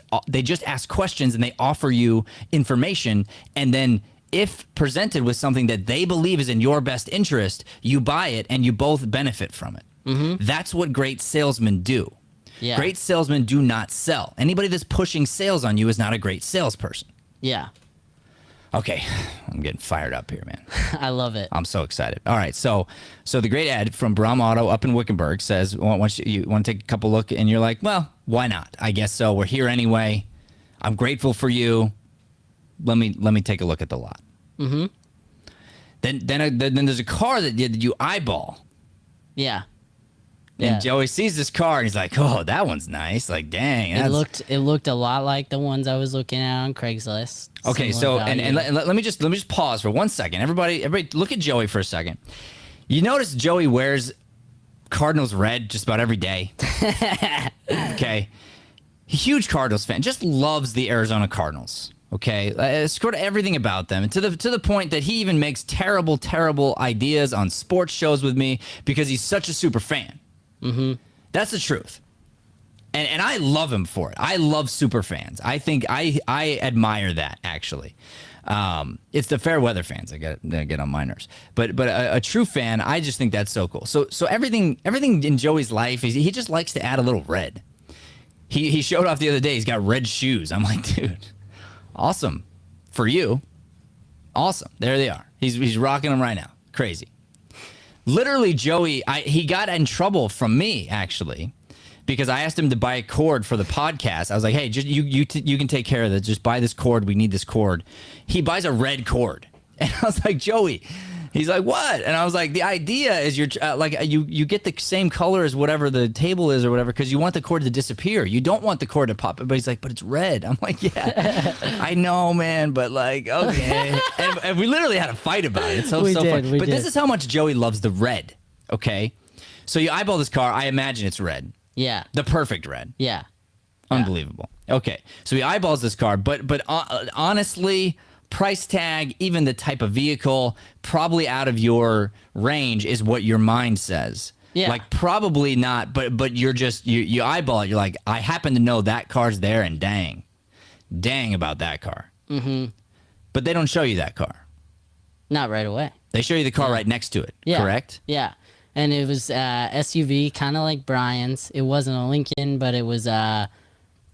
D: ask questions and they offer you information, and then if presented with something that they believe is in your best interest, you buy it and you both benefit from it.
B: Mm-hmm.
D: That's what great salesmen do.
B: Yeah.
D: Great salesmen do not sell. Anybody that's pushing sales on you is not a great salesperson.
B: Yeah.
D: Okay, I'm getting fired up here, man.
B: I love it.
D: I'm so excited. All right, so the great Ed from Brom Auto up in Wickenburg says, once you want to take a couple look, and you're like, well, why not? I guess so. We're here anyway. I'm grateful for you. Let me take a look at the lot.
B: Mm-hmm.
D: Then there's a car that you eyeball.
B: Yeah.
D: And Joey sees this car and he's like, "Oh, that one's nice." Like, dang,
B: it looked a lot like the ones I was looking at on Craigslist.
D: Okay, so and let me just pause for 1 second. Everybody, look at Joey for a second. You notice Joey wears Cardinals red just about every day. Okay, huge Cardinals fan, just loves the Arizona Cardinals. Okay, scored everything about them, and to the point that he even makes terrible ideas on sports shows with me because he's such a super fan.
B: Mm-hmm.
D: That's the truth, and I love him for it. I love super fans. I think I admire that actually. It's the fair weather fans that get on my nerves, but a true fan, I just think that's so cool. So everything in Joey's life is he just likes to add a little red. He showed off the other day. He's got red shoes. I'm like, dude, awesome for you. Awesome. There they are. He's rocking them right now. Crazy. Literally, Joey, he got in trouble from me, actually, because I asked him to buy a cord for the podcast. I was like, hey, just you can take care of this. Just buy this cord. We need this cord. He buys a red cord. And I was like, Joey. He's like, what? And I was like, the idea is you get the same color as whatever the table is or whatever because you want the cord to disappear. You don't want the cord to pop. But he's like, but it's red. I'm like, yeah, I know, man, but like, okay. and we literally had a fight about it. It's so funny. But this is how much Joey loves the red, okay? So you eyeball this car. I imagine it's red.
B: Yeah.
D: The perfect red.
B: Yeah.
D: Unbelievable. Okay. So he eyeballs this car, but honestly, price tag, even the type of vehicle, probably out of your range is what your mind says.
B: Yeah.
D: Like probably not, but you're just you eyeball it. You're like, I happen to know that car's there, and dang about that car.
B: Mm-hmm.
D: But they don't show you that car.
B: Not right away.
D: They show you the car right next to it.
B: Yeah.
D: Correct?
B: Yeah. And it was SUV, kind of like Brian's. It wasn't a Lincoln, but it was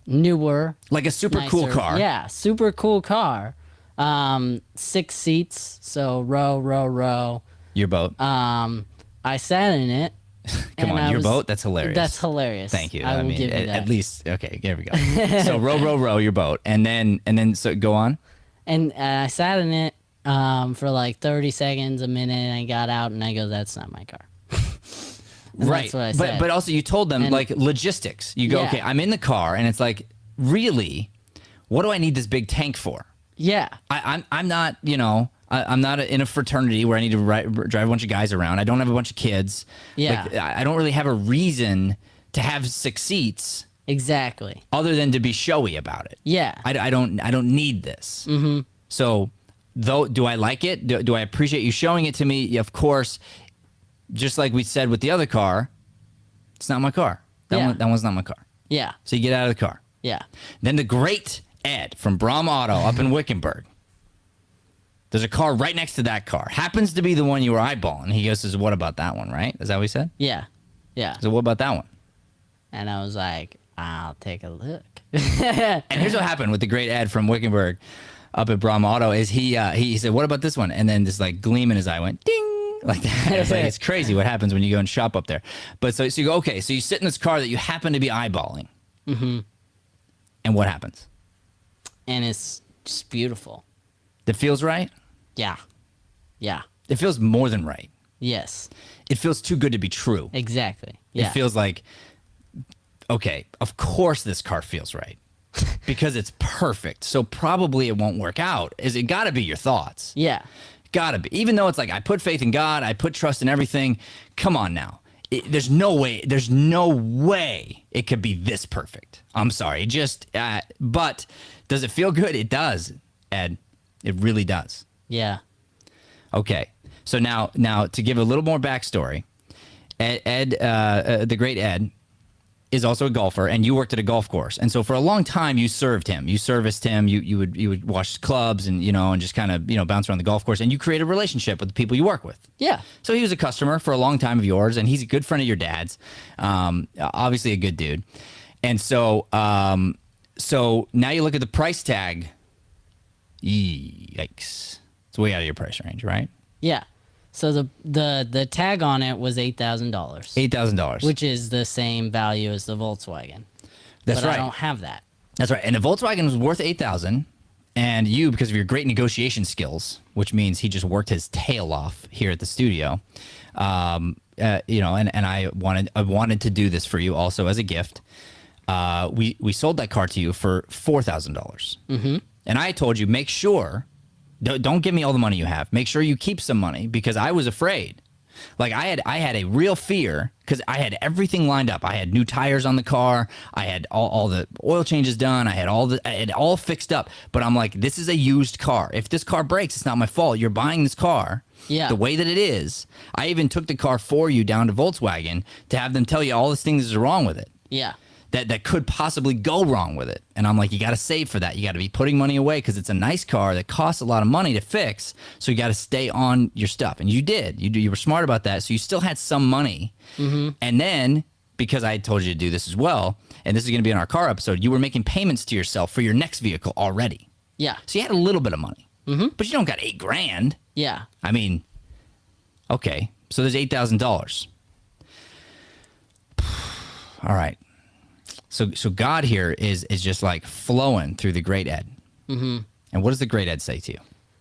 B: newer.
D: Like a super cool
B: nicer.
D: car.
B: Yeah, super cool car. 6 seats, so row.
D: Your boat.
B: I sat in it.
D: Come on, your boat? That's hilarious.
B: That's hilarious.
D: Thank you.
B: I will give you that.
D: At least, okay, there we go. So row, your boat. And then so go on.
B: And I sat in it for like 30 seconds, a minute, and I got out and I go, that's not my car.
D: Right.
B: That's what I said.
D: But also you told them,
B: And-
D: like, logistics. You go,
B: Yeah.
D: okay, I'm in the car, and it's like, really, what do I need this big tank for?
B: Yeah.
D: I'm not, I'm not in a fraternity where I need to drive a bunch of guys around. I don't have a bunch of kids.
B: Yeah.
D: Like, I don't really have a reason to have 6 seats.
B: Exactly.
D: Other than to be showy about it.
B: Yeah.
D: I don't need this.
B: Mm-hmm.
D: So, though, do I like it? Do I appreciate you showing it to me? Yeah, of course. Just like we said with the other car, it's not my car. That one's not my car.
B: Yeah.
D: So you get out of the car.
B: Yeah.
D: Then the great Ed from Brom Auto up in Wickenburg. There's a car right next to that car. Happens to be the one you were eyeballing. He goes, "So what about that one?" Right? Is that what he said?
B: Yeah. Yeah.
D: So what about that one?
B: And I was like, I'll take a look.
D: And here's what happened with the great Ed from Wickenburg up at Brom Auto is he said, "What about this one?" And then this like gleam in his eye went ding like that. It's like, it's crazy what happens when you go and shop up there. But so you go, okay, so you sit in this car that you happen to be eyeballing.
B: Mm-hmm.
D: And what happens?
B: And it's just beautiful.
D: That feels right?
B: Yeah. Yeah.
D: It feels more than right.
B: Yes.
D: It feels too good to be true.
B: Exactly. Yeah.
D: It feels like, okay, of course this car feels right. Because it's perfect. So probably it won't work out. It got to be your thoughts.
B: Yeah.
D: Got to be. Even though it's like, I put faith in God, I put trust in everything. Come on now. There's no way it could be this perfect. I'm sorry. But does it feel good? It does, Ed. It really does.
B: Yeah.
D: Okay. So now to give a little more backstory, Ed, the great Ed, is also a golfer, and you worked at a golf course, and so for a long time you served him, you serviced him, you would wash clubs and and just kind of bounce around the golf course, and you create a relationship with the people you work with.
B: Yeah.
D: So he was a customer for a long time of yours, and he's a good friend of your dad's, obviously a good dude, and so now you look at the price tag. Yikes! It's way out of your price range, right?
B: Yeah. So the tag on it was $8,000.
D: $8,000,
B: which is the same value as the Volkswagen.
D: That's
B: but
D: right.
B: I don't have that.
D: That's right. And the Volkswagen was worth $8,000, and you, because of your great negotiation skills, which means he just worked his tail off here at the studio, and I wanted to do this for you also as a gift. We sold that car to you for $4,000,
B: Mm-hmm.
D: and I told you, make sure. Don't give me all the money you have. Make sure you keep some money, because I was afraid. Like I had a real fear, because I had everything lined up. I had new tires on the car. I had all the oil changes done. I had it all fixed up. But I'm like, this is a used car. If this car breaks, it's not my fault. You're buying this car the way that it is. I even took the car for you down to Volkswagen to have them tell you all the things that are wrong with it.
B: Yeah.
D: That could possibly go wrong with it. And I'm like, you got to save for that. You got to be putting money away, because it's a nice car that costs a lot of money to fix. So you got to stay on your stuff. And you did. You were smart about that. So you still had some money.
B: Mm-hmm.
D: And then, because I had told you to do this as well, and this is going to be in our car episode, you were making payments to yourself for your next vehicle already.
B: Yeah.
D: So you had a little bit of money.
B: Mm-hmm.
D: But you don't got $8,000.
B: Yeah.
D: I mean, okay. So there's $8,000. All right. So God here is just like flowing through the great Ed.
B: Mm-hmm.
D: And what does the great Ed say to you?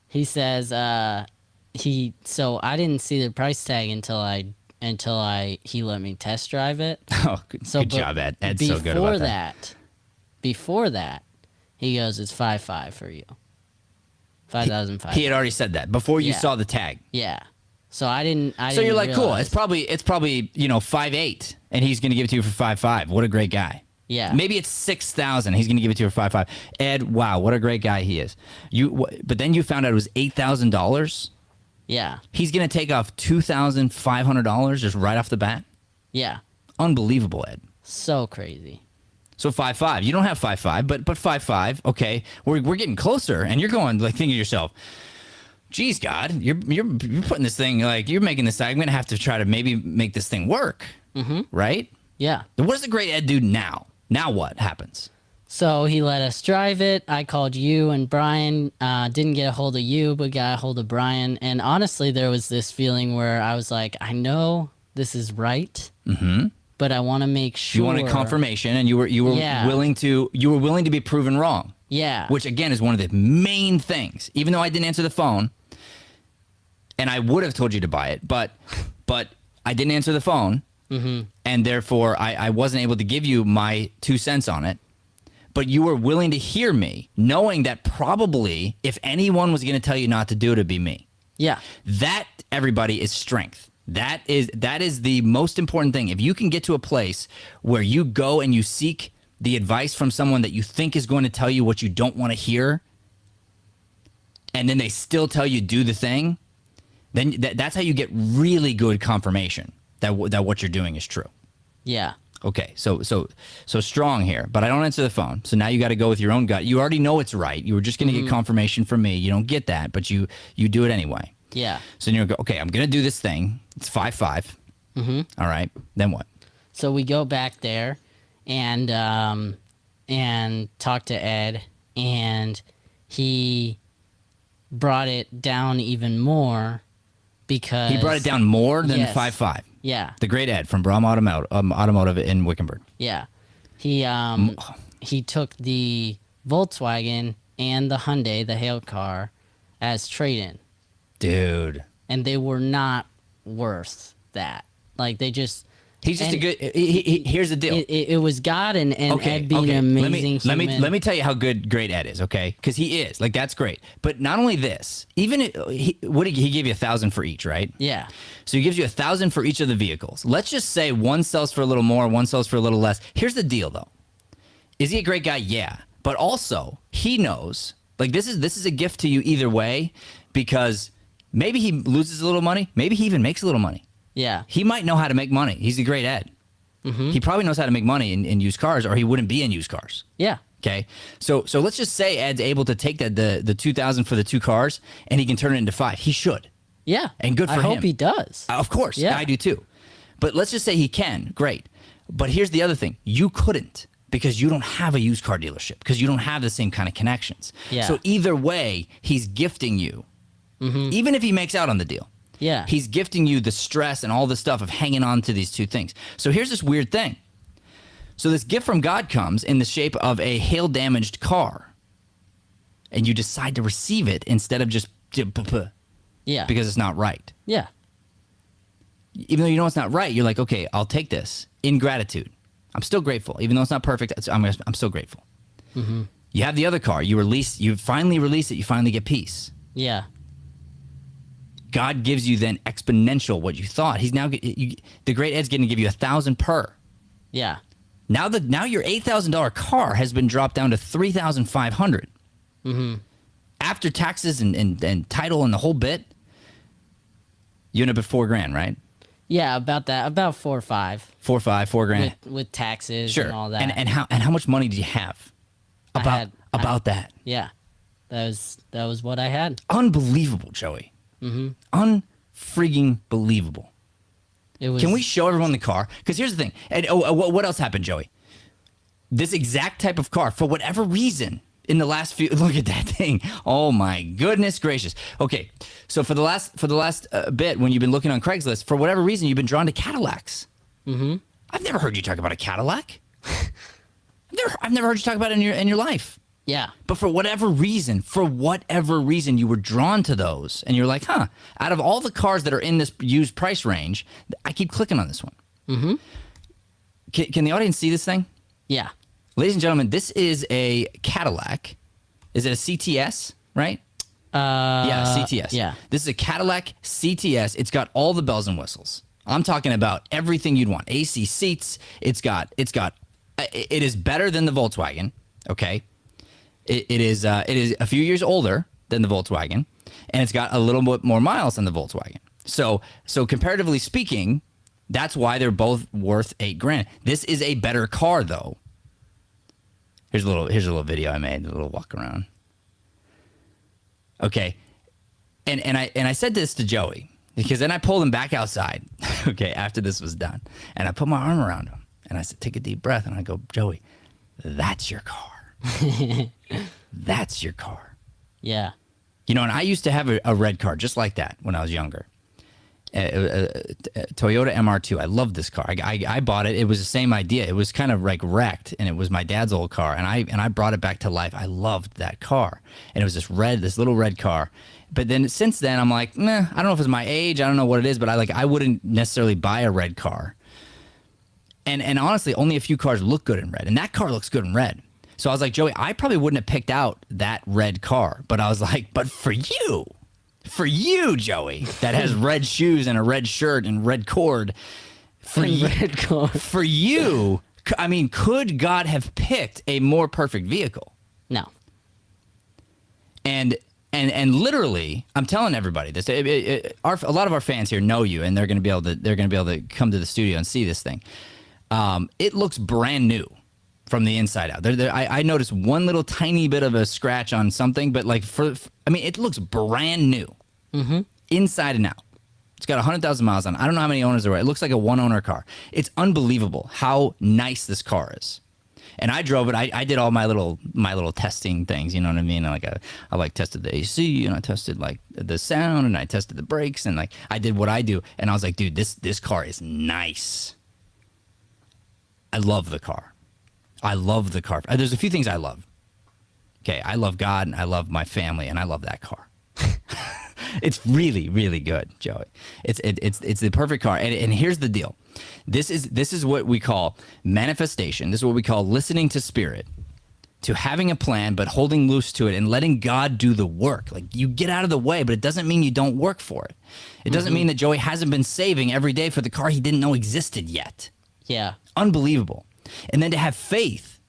B: He says, so I didn't see the price tag until he let me test drive it.
D: Oh, good job, Ed. Ed's so good about that.
B: Before that, he goes, it's 5.5 for you. 5,500.
D: He had already said that before you saw the tag.
B: Yeah. So I didn't.
D: So you're like, cool.
B: realize.
D: It's probably 5.8, and he's going to give it to you for 5.5. What a great guy.
B: Yeah.
D: Maybe it's 6,000. He's going to give it to you for 5.5. Ed, wow, what a great guy he is. But then you found out it was $8,000.
B: Yeah.
D: He's going to take off $2,500 just right off the bat.
B: Yeah.
D: Unbelievable, Ed.
B: So crazy.
D: So 5'5". You don't have 5'5", but 5'5". Okay, we're getting closer, and you're going like thinking to yourself, "Geez, God, you're putting this thing like you're making this. I'm gonna have to try to maybe make this thing work, right?"
B: Yeah.
D: Then what does the great Ed do now? Now what happens?
B: So he let us drive it. I called you and Brian. Didn't get a hold of you, but got a hold of Brian. And honestly, there was this feeling where I was like, I know this is right, but I want to make sure.
D: You wanted confirmation, and you were willing to be proven wrong.
B: Yeah.
D: Which again is one of the main things. Even though I didn't answer the phone, and I would have told you to buy it, but I didn't answer the phone, and therefore I wasn't able to give you my 2 cents on it. But you were willing to hear me, knowing that probably if anyone was going to tell you not to do it, it'd be me.
B: Yeah.
D: That, everybody, is strength. That is the most important thing. If you can get to a place where you go and you seek the advice from someone that you think is going to tell you what you don't want to hear, and then they still tell you do the thing, then that's how you get really good confirmation that what you're doing is true.
B: Yeah.
D: Okay, so strong here, but I don't answer the phone. So now you got to go with your own gut. You already know it's right. You were just going to get confirmation from me. You don't get that, but you do it anyway.
B: Yeah.
D: So then you go, okay, I'm going to do this thing. It's 5'5". All right. Then what?
B: So we go back there and talk to Ed, and he brought it down even more because
D: he brought it down more than
B: Yes.
D: 5'5".
B: Yeah.
D: The great Ed from Brom Automotive in Wickenburg.
B: Yeah. He took the Volkswagen and the Hyundai, the Hail car, as trade-in.
D: Dude.
B: And they were not worth that. Like, they just...
D: He's just a good... here's the deal.
B: It was God and Ed being an amazing human.
D: Let me tell you how great Ed is, okay? Because he is. Like, that's great. But not only this, even... he gave you 1,000 for each, right?
B: Yeah.
D: So he gives you 1,000 for each of the vehicles. Let's just say one sells for a little more, one sells for a little less. Here's the deal, though. Is he a great guy? Yeah. But also, he knows... Like, this is a gift to you either way, because maybe he loses a little money. Maybe he even makes a little money.
B: Yeah.
D: He might know how to make money. He's a great Ed. He probably knows how to make money in used cars, or he wouldn't be in used cars.
B: Yeah.
D: Okay. So let's just say Ed's able to take the 2,000 for the 2 cars, and he can turn it into 5. He should.
B: Yeah.
D: And good for him.
B: I hope he does.
D: Of course.
B: Yeah.
D: I do too. But let's just say he can. Great. But here's the other thing. You couldn't, because you don't have a used car dealership, because you don't have the same kind of connections.
B: Yeah.
D: So either way, he's gifting you, even if he makes out on the deal.
B: Yeah.
D: He's gifting you the stress and all the stuff of hanging on to these 2 things. So here's this weird thing. So this gift from God comes in the shape of a hail-damaged car, and you decide to receive it instead of just
B: Yeah.
D: because it's not right.
B: Yeah.
D: Even though you know it's not right, you're like, okay, I'll take this in gratitude. I'm still grateful, even though it's not perfect. I'm still grateful. You have the other car. You finally release it. You finally get peace.
B: Yeah.
D: God gives you then exponential what you thought. He's now the great Ed's going to give you 1,000 per.
B: Yeah.
D: Now your $8,000 car has been dropped down to $3,500. After taxes and title and the whole bit, you end up at $4,000, right?
B: Yeah, about that. About 4 or 5.
D: 4 or 5, $4,000
B: with taxes
D: sure.
B: and all that.
D: And how much money did you have about that?
B: Yeah, that was what I had.
D: Unbelievable, Joey. Unfreaking believable.
B: It was.
D: Can we show everyone the car? Because here's the thing. And what else happened, Joey? This exact type of car, for whatever reason, in the last few, look at that thing. Oh my goodness gracious. Okay, so for the last bit, when you've been looking on Craigslist, for whatever reason, you've been drawn to Cadillacs. I've never heard you talk about a Cadillac. I've never heard you talk about it in your life.
B: Yeah.
D: But for whatever reason, you were drawn to those, and you're like, huh, out of all the cars that are in this used price range, I keep clicking on this one. Can the audience see this thing?
B: Yeah.
D: Ladies and gentlemen, this is a Cadillac. Is it a CTS, right? Yeah, CTS.
B: Yeah.
D: This is a Cadillac CTS. It's got all the bells and whistles. I'm talking about everything you'd want. AC seats. It is better than the Volkswagen, okay? It is a few years older than the Volkswagen, and it's got a little bit more miles than the Volkswagen. So comparatively speaking, That's why they're both worth $8,000. This is a better car, though. Here's a little video I made, a little walk around. Okay, and I said this to Joey because then I pulled him back outside. Okay, after this was done, and I put my arm around him and I said, "Take a deep breath," and I go, "Joey, that's your car. That's your car."
B: Yeah.
D: You know, and I used to have a red car just like that when I was younger. A Toyota MR2. I loved this car. I bought it. It was the same idea. It was kind of like wrecked, and it was my dad's old car. And I brought it back to life. I loved that car, and it was this little red car. But then since then, I'm like, I don't know if it's my age. I don't know what it is, but I wouldn't necessarily buy a red car. And honestly, only a few cars look good in red, and that car looks good in red. So I was like, Joey, I probably wouldn't have picked out that red car, but I was like, but for you, Joey, that has red shoes and a red shirt and red cord, for you, I mean, could God have picked a more perfect vehicle?
B: No.
D: And literally, I'm telling everybody this. A lot of our fans here know you, and they're going to be able to come to the studio and see this thing. It looks brand new from the inside out. I noticed one little tiny bit of a scratch on something, but like it looks brand new, inside and out. It's got 100,000 miles on it. I don't know how many owners there were. It looks like a one-owner car. It's unbelievable how nice this car is. And I drove it. I did all my little testing things. You know what I mean? I tested the AC, and I tested like the sound, and I tested the brakes, and like I did what I do. And I was like, dude, this car is nice. I love the car. I love the car. There's a few things I love. Okay, I love God, and I love my family, and I love that car. It's really, really good, Joey. It's the perfect car. And here's the deal. This is what we call manifestation. This is what we call listening to spirit, to having a plan but holding loose to it and letting God do the work. Like, you get out of the way, but it doesn't mean you don't work for it. It doesn't mean that Joey hasn't been saving every day for the car he didn't know existed yet.
B: Yeah.
D: Unbelievable. And then to have faith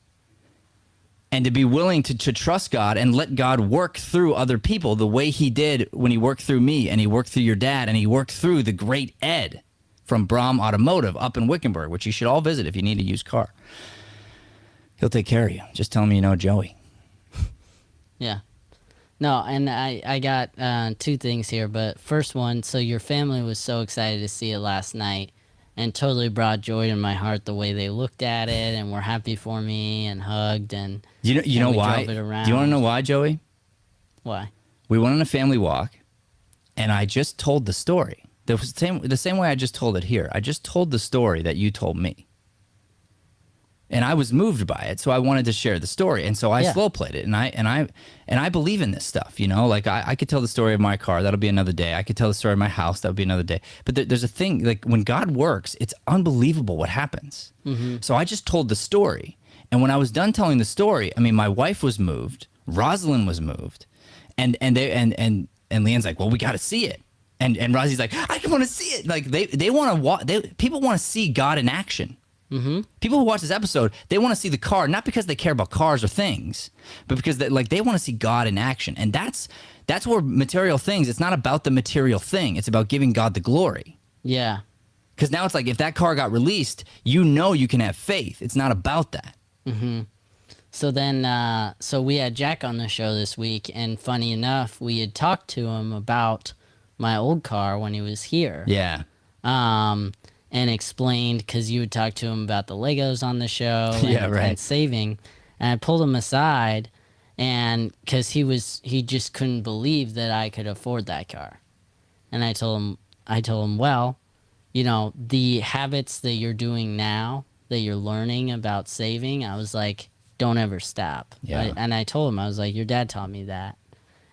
D: and to be willing to trust God and let God work through other people the way he did when he worked through me, and he worked through your dad, and he worked through the great Ed from Brahm Automotive up in Wickenburg, which you should all visit if you need a used car. He'll take care of you. Just tell him you know Joey.
B: Yeah. No, and I got two things here, but first one, so your family was so excited to see it last night and totally brought joy to my heart the way they looked at it and were happy for me and hugged and
D: you know
B: we
D: why?
B: drove it around.
D: Do you want to know why, Joey?
B: Why?
D: We went on a family walk, and I just told the story. The same way I just told it here. I just told the story that you told me. And I was moved by it, so I wanted to share the story, and so I slow played it. And I believe in this stuff, you know. Like I could tell the story of my car, that'll be another day. I could tell the story of my house, that'll be another day. But there's a thing, like when God works, it's unbelievable what happens. So I just told the story, and when I was done telling the story, I mean, my wife was moved, Rosalind was moved, and Leanne's like, well, we got to see it, and Rosie's like, I want to see it. Like they want to people want to see God in action. People who watch this episode, they want to see the car, not because they care about cars or things, but because they want to see God in action. And that's where material things, it's not about the material thing. It's about giving God the glory.
B: Yeah.
D: Because now it's like, if that car got released, you know you can have faith. It's not about that.
B: So then, so we had Jack on the show this week, and funny enough, we had talked to him about my old car when he was here.
D: Yeah.
B: And explained, because you would talk to him about the Legos on the show and saving. And I pulled him aside, and because he just couldn't believe that I could afford that car. And I told him, well, you know, the habits that you're doing now, that you're learning about saving, I was like, don't ever stop.
D: Yeah.
B: And I told him, I was like, your dad taught me that.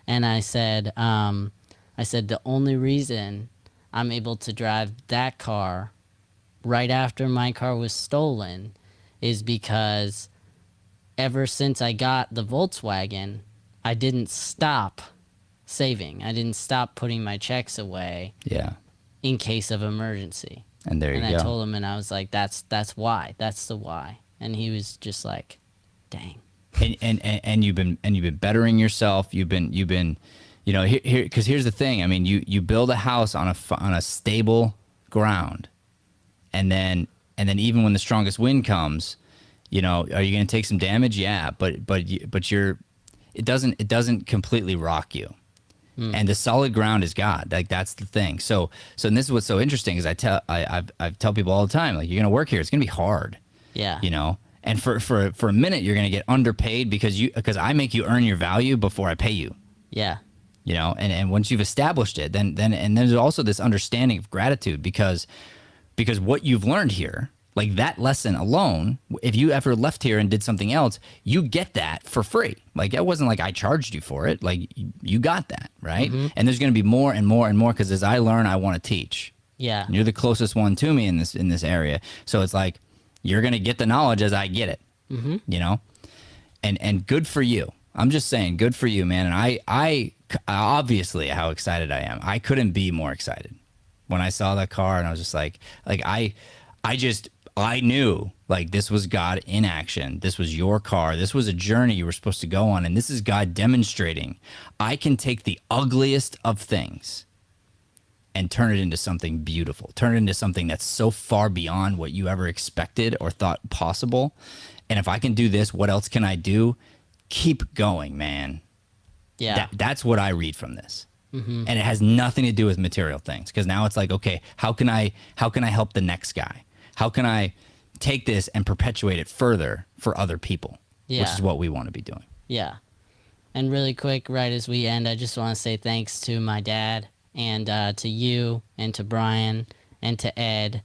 B: And I said, the only reason I'm able to drive that car right after my car was stolen is because ever since I got the Volkswagen, I didn't stop saving. I didn't stop putting my checks away.
D: Yeah.
B: In case of emergency.
D: And there you go.
B: And I told him, and I was like, that's why. That's the why. And he was just like, dang.
D: And you've been bettering yourself. You've been you know, because here's the thing. I mean, you build a house on a stable ground. and then even when the strongest wind comes, you know, are you going to take some damage? Yeah, but it doesn't completely rock you. And the solid ground is God. Like, that's the thing. So and this is what's so interesting is I tell people all the time, like, you're going to work here. It's going to be hard.
B: Yeah.
D: You know, and for a minute you're going to get underpaid because I make you earn your value before I pay you.
B: Yeah.
D: You know, and once you've established it, then there's also this understanding of gratitude because what you've learned here, like that lesson alone, if you ever left here and did something else, you get that for free. Like, it wasn't like I charged you for it. Like, you got that, right? And there's going to be more and more and more because as I learn, I want to teach.
B: Yeah.
D: And you're the closest one to me in this area. So it's like, you're going to get the knowledge as I get it, you know? And good for you. I'm just saying, good for you, man. And I obviously how excited I am. I couldn't be more excited when I saw that car, and I was just like I knew, like, this was God in action. This was your car. This was a journey you were supposed to go on. And this is God demonstrating I can take the ugliest of things and turn it into something beautiful, turn it into something that's so far beyond what you ever expected or thought possible. And if I can do this, what else can I do? Keep going, man.
B: Yeah.
D: That's what I read from this. And it has nothing to do with material things, because now it's like, okay, how can I help the next guy? How can I take this and perpetuate it further for other people?
B: Yeah.
D: Which is what we want to be doing.
B: Yeah. And really quick, right as we end, I just want to say thanks to my dad and to you and to Brian and to Ed,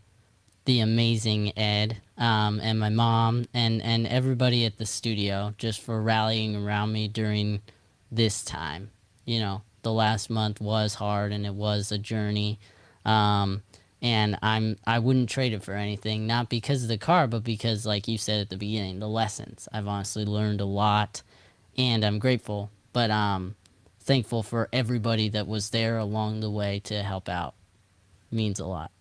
B: the amazing Ed, and my mom and everybody at the studio just for rallying around me during this time. You know, the last month was hard and it was a journey. And I wouldn't trade it for anything, not because of the car, but because, like you said at the beginning, the lessons. I've honestly learned a lot, and I'm grateful, but thankful for everybody that was there along the way to help out. It means a lot.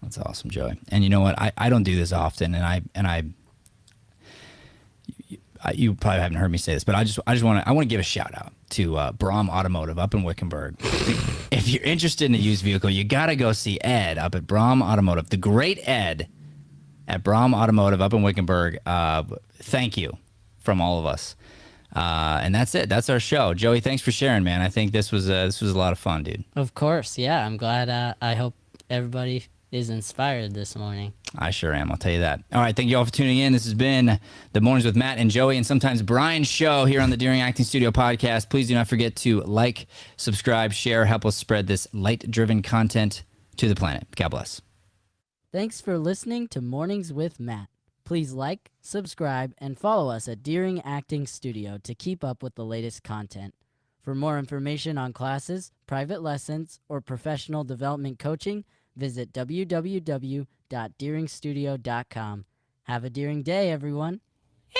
D: That's awesome, Joey. And you know what? I don't do this often, and you probably haven't heard me say this, but I want to give a shout out to Brahm Automotive up in Wickenburg. If you're interested in a used vehicle, you gotta go see Ed up at Brahm Automotive. The great Ed at Brahm Automotive up in Wickenburg. Thank you from all of us. And that's it. That's our show. Joey, thanks for sharing, man. I think this was a lot of fun, dude.
B: Of course, yeah. I'm glad. I hope everybody is inspired this morning.
D: I sure am. I'll tell you that. All right. Thank you all for tuning in. This has been the Mornings with Matt and Joey, and sometimes Brian's show here on the Deering Acting Studio podcast. Please do not forget to like, subscribe, share, help us spread this light-driven content to the planet. God bless.
B: Thanks for listening to Mornings with Matt. Please like, subscribe, and follow us at Deering Acting Studio to keep up with the latest content. For more information on classes, private lessons, or professional development coaching, visit www.deeringstudio.com. Have a Deering day, everyone.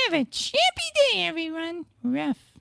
O: Have a champy day, everyone. Rough.